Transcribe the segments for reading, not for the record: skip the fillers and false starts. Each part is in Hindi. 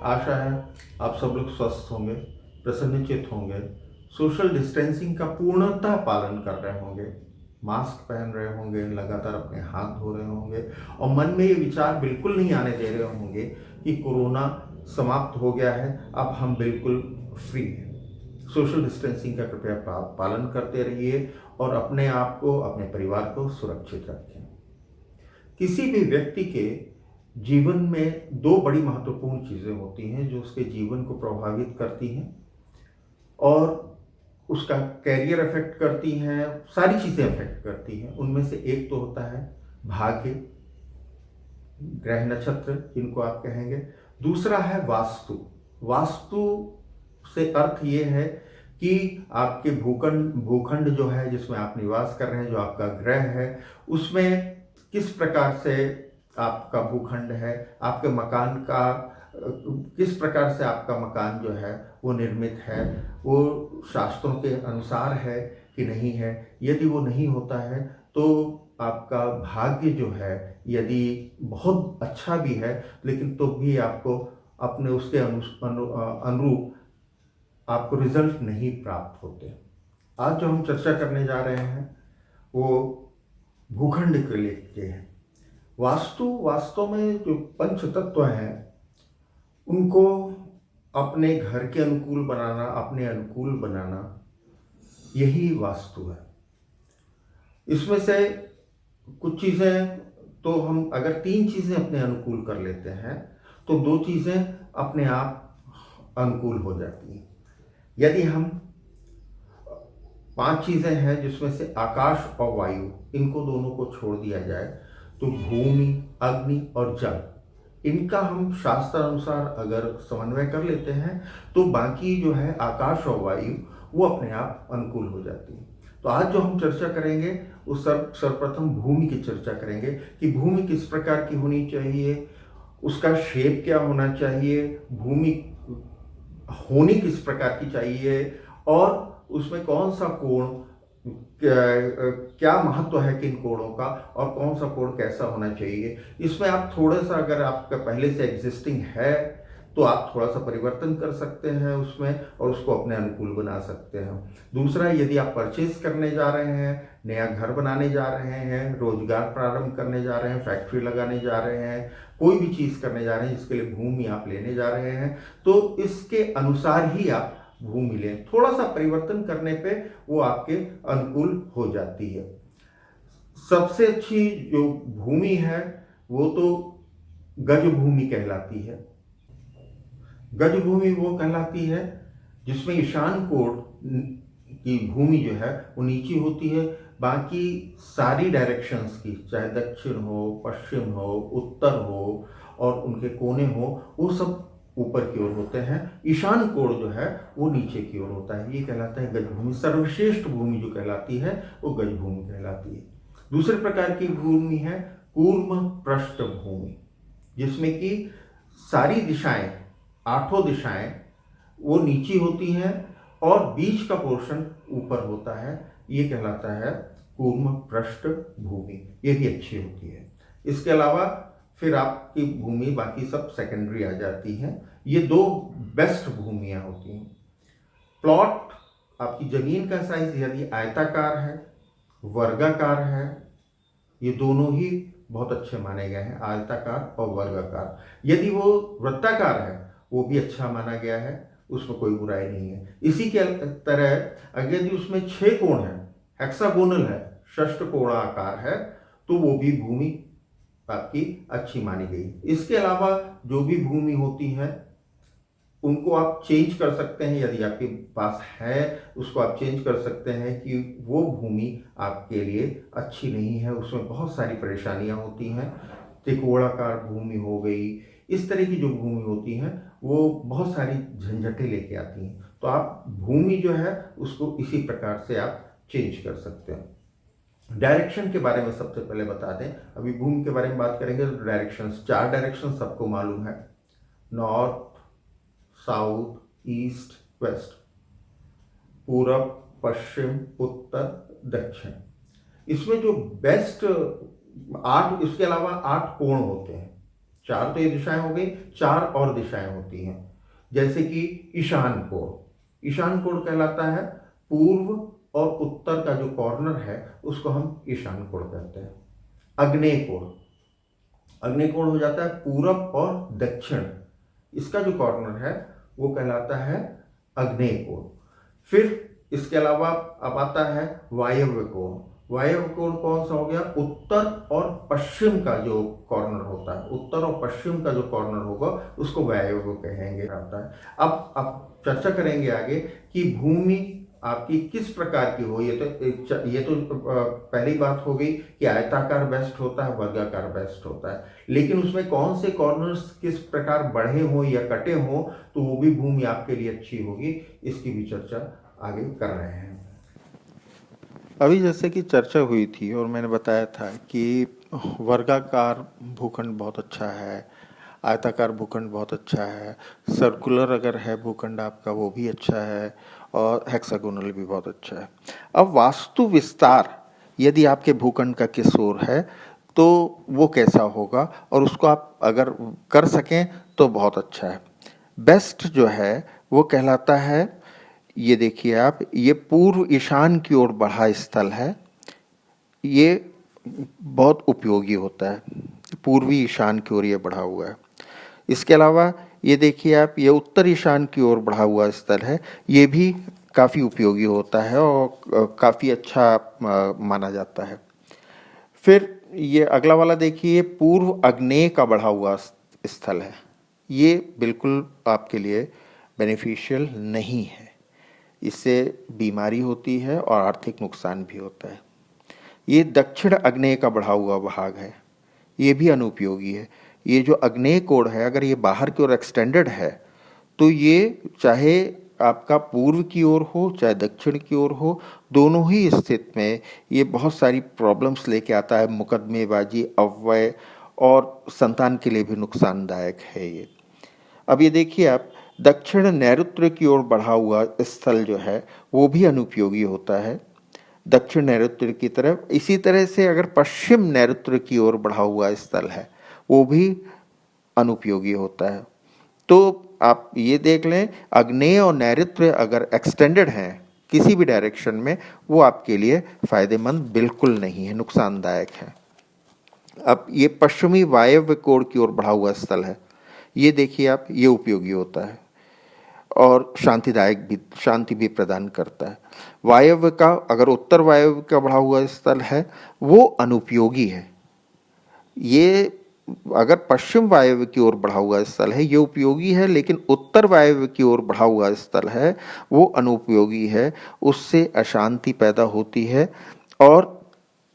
आशा है आप सब लोग स्वस्थ होंगे, प्रसन्नचित होंगे, सोशल डिस्टेंसिंग का पूर्णतः पालन कर रहे होंगे, मास्क पहन रहे होंगे, लगातार अपने हाथ धो रहे होंगे और मन में ये विचार बिल्कुल नहीं आने दे रहे होंगे कि कोरोना समाप्त हो गया है, अब हम बिल्कुल फ्री हैं। सोशल डिस्टेंसिंग का कृपया पालन करते रहिए और अपने आप को, अपने परिवार को सुरक्षित रखें। किसी भी व्यक्ति के जीवन में दो बड़ी महत्वपूर्ण चीज़ें होती हैं जो उसके जीवन को प्रभावित करती हैं और उसका कैरियर अफेक्ट करती हैं, सारी चीज़ें अफेक्ट करती हैं। उनमें से एक तो होता है भाग्य, ग्रह नक्षत्र जिनको आप कहेंगे। दूसरा है वास्तु। वास्तु से अर्थ ये है कि आपके भूखंड जो है जिसमें आप निवास कर रहे हैं, जो आपका ग्रह है, उसमें किस प्रकार से आपका भूखंड है, आपके मकान का किस प्रकार से आपका मकान जो है वो निर्मित है, वो शास्त्रों के अनुसार है कि नहीं है। यदि वो नहीं होता है तो आपका भाग्य जो है यदि बहुत अच्छा भी है लेकिन तो भी आपको अपने उसके अनुरूप आपको रिजल्ट नहीं प्राप्त होते। आज जो हम चर्चा करने जा रहे हैं वो भूखंड के लिए है। वास्तव में जो पंच तत्व हैं उनको अपने घर के अनुकूल बनाना, अपने अनुकूल बनाना, यही वास्तु है। इसमें से कुछ चीज़ें तो हम अगर 3 चीज़ें अपने अनुकूल कर लेते हैं तो 2 चीज़ें अपने आप अनुकूल हो जाती हैं। यदि हम 5 चीज़ें हैं जिसमें से आकाश और वायु, इनको दोनों को छोड़ दिया जाए तो भूमि, अग्नि और जल, इनका हम शास्त्र अनुसार अगर समन्वय कर लेते हैं तो बाकी जो है आकाश और वायु वो अपने आप अनुकूल हो जाती है। तो आज जो हम चर्चा करेंगे उस सर्वप्रथम भूमि की चर्चा करेंगे कि भूमि किस प्रकार की होनी चाहिए, उसका शेप क्या होना चाहिए, भूमि होनी किस प्रकार की चाहिए और उसमें कौन सा कोण, क्या महत्व है किन कोणों का और कौन सा कोण कैसा होना चाहिए। इसमें आप थोड़ा सा, अगर आपका पहले से एग्जिस्टिंग है तो आप थोड़ा सा परिवर्तन कर सकते हैं उसमें और उसको अपने अनुकूल बना सकते हैं। दूसरा, यदि आप परचेज करने जा रहे हैं, नया घर बनाने जा रहे हैं, रोजगार प्रारंभ करने जा रहे हैं, फैक्ट्री लगाने जा रहे हैं, कोई भी चीज़ करने जा रहे हैं जिसके लिए भूमि आप लेने जा रहे हैं, तो इसके अनुसार ही आप भूमि लें। थोड़ा सा परिवर्तन करने पे वो आपके अनुकूल हो जाती है। सबसे अच्छी जो भूमि है वो तो गज भूमि कहलाती है। गज भूमि वो कहलाती है जिसमें ईशान कोण की भूमि जो है वो नीची होती है, बाकी सारी डायरेक्शंस की, चाहे दक्षिण हो, पश्चिम हो, उत्तर हो और उनके कोने हो, वो सब ऊपर की ओर होते हैं। ईशान कोण जो है वो नीचे की ओर होता है। ये कहलाता है गज भूमि। सर्वश्रेष्ठ भूमि जो कहलाती है वो गज भूमि कहलाती है। दूसरे प्रकार की भूमि है कूर्म पृष्ठ भूमि, जिसमें कि सारी दिशाएं, 8 दिशाएं वो नीची होती हैं और बीच का पोर्शन ऊपर होता है। ये कहलाता है कूर्म पृष्ठ भूमि। ये भी अच्छी होती है। इसके अलावा फिर आपकी भूमि बाकी सब सेकेंडरी आ जाती हैं। ये 2 बेस्ट भूमियाँ होती हैं। प्लॉट, आपकी ज़मीन का साइज यदि आयताकार है, वर्गाकार है, ये दोनों ही बहुत अच्छे माने गए हैं, आयताकार और वर्गाकार। यदि वो वृत्ताकार है वो भी अच्छा माना गया है, उसमें कोई बुराई नहीं है। इसी के तरह अगर यदि उसमें 6 कोण है, हेक्सागोनल है, षष्ठकोणाकार है, तो वो भी भूमि आपकी अच्छी मानी गई। इसके अलावा जो भी भूमि होती है उनको आप चेंज कर सकते हैं। यदि आपके पास है उसको आप चेंज कर सकते हैं कि वो भूमि आपके लिए अच्छी नहीं है, उसमें बहुत सारी परेशानियां होती हैं। त्रिकोणाकार भूमि हो गई, इस तरह की जो भूमि होती हैं वो बहुत सारी झंझटें लेके आती हैं। तो आप भूमि जो है उसको इसी प्रकार से आप चेंज कर सकते हैं। डायरेक्शन के बारे में सबसे पहले बता दें, अभी भूमि के बारे में बात करेंगे तो डायरेक्शंस, 4 डायरेक्शन सबको मालूम है, नॉर्थ, साउथ, ईस्ट, वेस्ट, पूरब, पश्चिम, उत्तर, दक्षिण। इसमें जो बेस्ट 8, इसके अलावा 8 कोण होते हैं, 4 तो ये दिशाएं हो गई, 4 और दिशाएं होती हैं, जैसे कि ईशान कोण। ईशान कोण कहलाता है पूर्व और उत्तर का जो कॉर्नर है उसको हम ईशान कोण कहते हैं। आग्नेय कोण, आग्नेय कोण हो जाता है पूरब और दक्षिण, इसका जो कॉर्नर है वो कहलाता है आग्नेय कोण। फिर इसके अलावा अब आता है वायव्य कोण। वायव्य कोण कौन सा हो गया? उत्तर और पश्चिम का जो कॉर्नर होता है, उत्तर और पश्चिम का जो कॉर्नर होगा उसको वायव्य कहेंगे आता है। अब चर्चा करेंगे आगे कि भूमि आपकी किस प्रकार की हो। ये तो पहली बात हो गई कि आयताकार बेस्ट होता है, वर्गाकार बेस्ट होता है, लेकिन उसमें कौन से कॉर्नर्स किस प्रकार बढ़े हों या कटे हों तो वो भी भूमि आपके लिए अच्छी होगी, इसकी भी चर्चा आगे कर रहे हैं। अभी जैसे कि चर्चा हुई थी और मैंने बताया था कि वर्गाकार भूखंड बहुत अच्छा है, आयताकार भूखंड बहुत अच्छा है, सर्कुलर अगर है भूखंड आपका वो भी अच्छा है, और हेक्सागोनल भी बहुत अच्छा है। अब वास्तु विस्तार यदि आपके भूखंड का किस ओर है तो वो कैसा होगा, और उसको आप अगर कर सकें तो बहुत अच्छा है। बेस्ट जो है वो कहलाता है, ये देखिए आप, ये पूर्व ईशान की ओर बढ़ा स्थल है, ये बहुत उपयोगी होता है, पूर्वी ईशान की ओर ये बढ़ा हुआ है। इसके अलावा ये देखिए आप, ये उत्तर ईशान की ओर बढ़ा हुआ स्थल है, ये भी काफ़ी उपयोगी होता है और काफ़ी अच्छा माना जाता है। फिर ये अगला वाला देखिए, पूर्व आग्नेय का बढ़ा हुआ स्थल है, ये बिल्कुल आपके लिए बेनिफिशियल नहीं है, इससे बीमारी होती है और आर्थिक नुकसान भी होता है। ये दक्षिण आग्नेय का बढ़ा हुआ भाग है, ये भी अनुपयोगी है। ये जो आग्नेय कोण है अगर ये बाहर की ओर एक्सटेंडेड है तो ये चाहे आपका पूर्व की ओर हो चाहे दक्षिण की ओर हो, दोनों ही स्थिति में ये बहुत सारी प्रॉब्लम्स लेके आता है, मुकदमेबाजी, अव्यय और संतान के लिए भी नुकसानदायक है ये। अब ये देखिए आप, दक्षिण नैऋत्य की ओर बढ़ा हुआ स्थल जो है वो भी अनुपयोगी होता है दक्षिण नैऋत्य की तरफ। इसी तरह से अगर पश्चिम नैऋत्य की ओर बढ़ा हुआ स्थल है वो भी अनुपयोगी होता है। तो आप ये देख लें, आग्नेय और नैऋत्य अगर एक्सटेंडेड हैं किसी भी डायरेक्शन में, वो आपके लिए फायदेमंद बिल्कुल नहीं है, नुकसानदायक है। अब ये पश्चिमी वायव्य कोण की ओर बढ़ा हुआ स्थल है, ये देखिए आप, ये उपयोगी होता है और शांतिदायक भी, शांति भी प्रदान करता है। वायव्य का अगर उत्तर वायव्य का बढ़ा हुआ स्थल है वो अनुपयोगी है। ये अगर पश्चिम वायव्य की ओर बढ़ा हुआ स्थल है ये उपयोगी है, लेकिन उत्तर वायव्य की ओर बढ़ा हुआ स्थल है वो अनुपयोगी है, उससे अशांति पैदा होती है और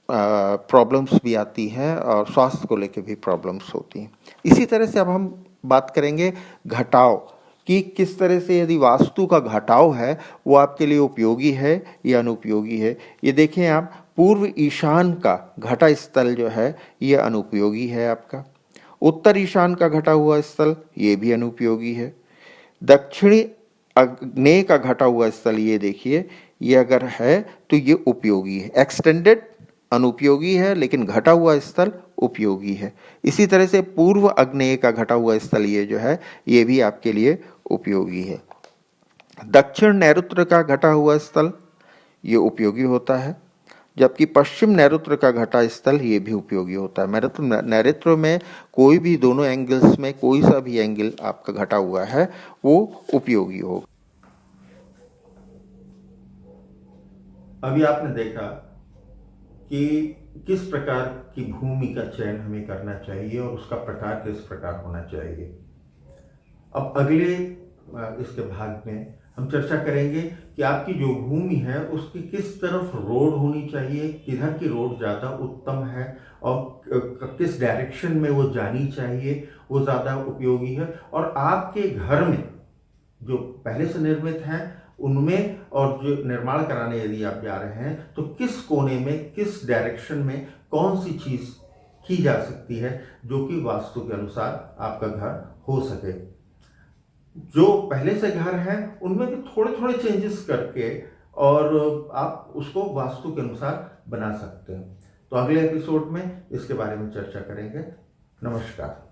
प्रॉब्लम्स भी आती हैं और स्वास्थ्य को लेकर भी प्रॉब्लम्स होती हैं। इसी तरह से अब हम बात करेंगे घटाव कि किस तरह से यदि वास्तु का घटाव है वो आपके लिए उपयोगी है या अनुपयोगी है। ये देखें आप, पूर्व ईशान का घटा स्थल जो है ये अनुपयोगी है आपका, उत्तर ईशान का घटा हुआ स्थल ये भी अनुपयोगी है, दक्षिणी आग्नेय का घटा हुआ स्थल ये देखिए, ये अगर है तो ये उपयोगी है। एक्सटेंडेड अनुपयोगी है लेकिन घटा हुआ स्थल उपयोगी है। इसी तरह से पूर्व आग्नेय का घटा हुआ स्थल ये जो है ये भी आपके लिए उपयोगी है। दक्षिण नैऋत्य का घटा हुआ स्थल ये उपयोगी होता है, जबकि पश्चिम नैऋत्य का घटा स्थल ये भी उपयोगी होता है। नैऋत्य में कोई भी दोनों एंगल्स में कोई सा भी एंगल आपका घटा हुआ है वो उपयोगी होगा। अभी आपने देखा कि किस प्रकार की भूमि का चयन हमें करना चाहिए और उसका प्रकार किस प्रकार होना चाहिए। अब अगले इसके भाग में हम चर्चा करेंगे कि आपकी जो भूमि है उसकी किस तरफ रोड होनी चाहिए, किधर की रोड ज़्यादा उत्तम है और किस डायरेक्शन में वो जानी चाहिए वो ज़्यादा उपयोगी है, और आपके घर में जो पहले से निर्मित हैं उनमें और जो निर्माण कराने यदि आप जा रहे हैं तो किस कोने में किस डायरेक्शन में कौन सी चीज़ की जा सकती है जो कि वास्तु के अनुसार आपका घर हो सके। जो पहले से घर हैं उनमें भी थोड़े थोड़े चेंजेस करके और आप उसको वास्तु के अनुसार बना सकते हैं। तो अगले एपिसोड में इसके बारे में चर्चा करेंगे। नमस्कार।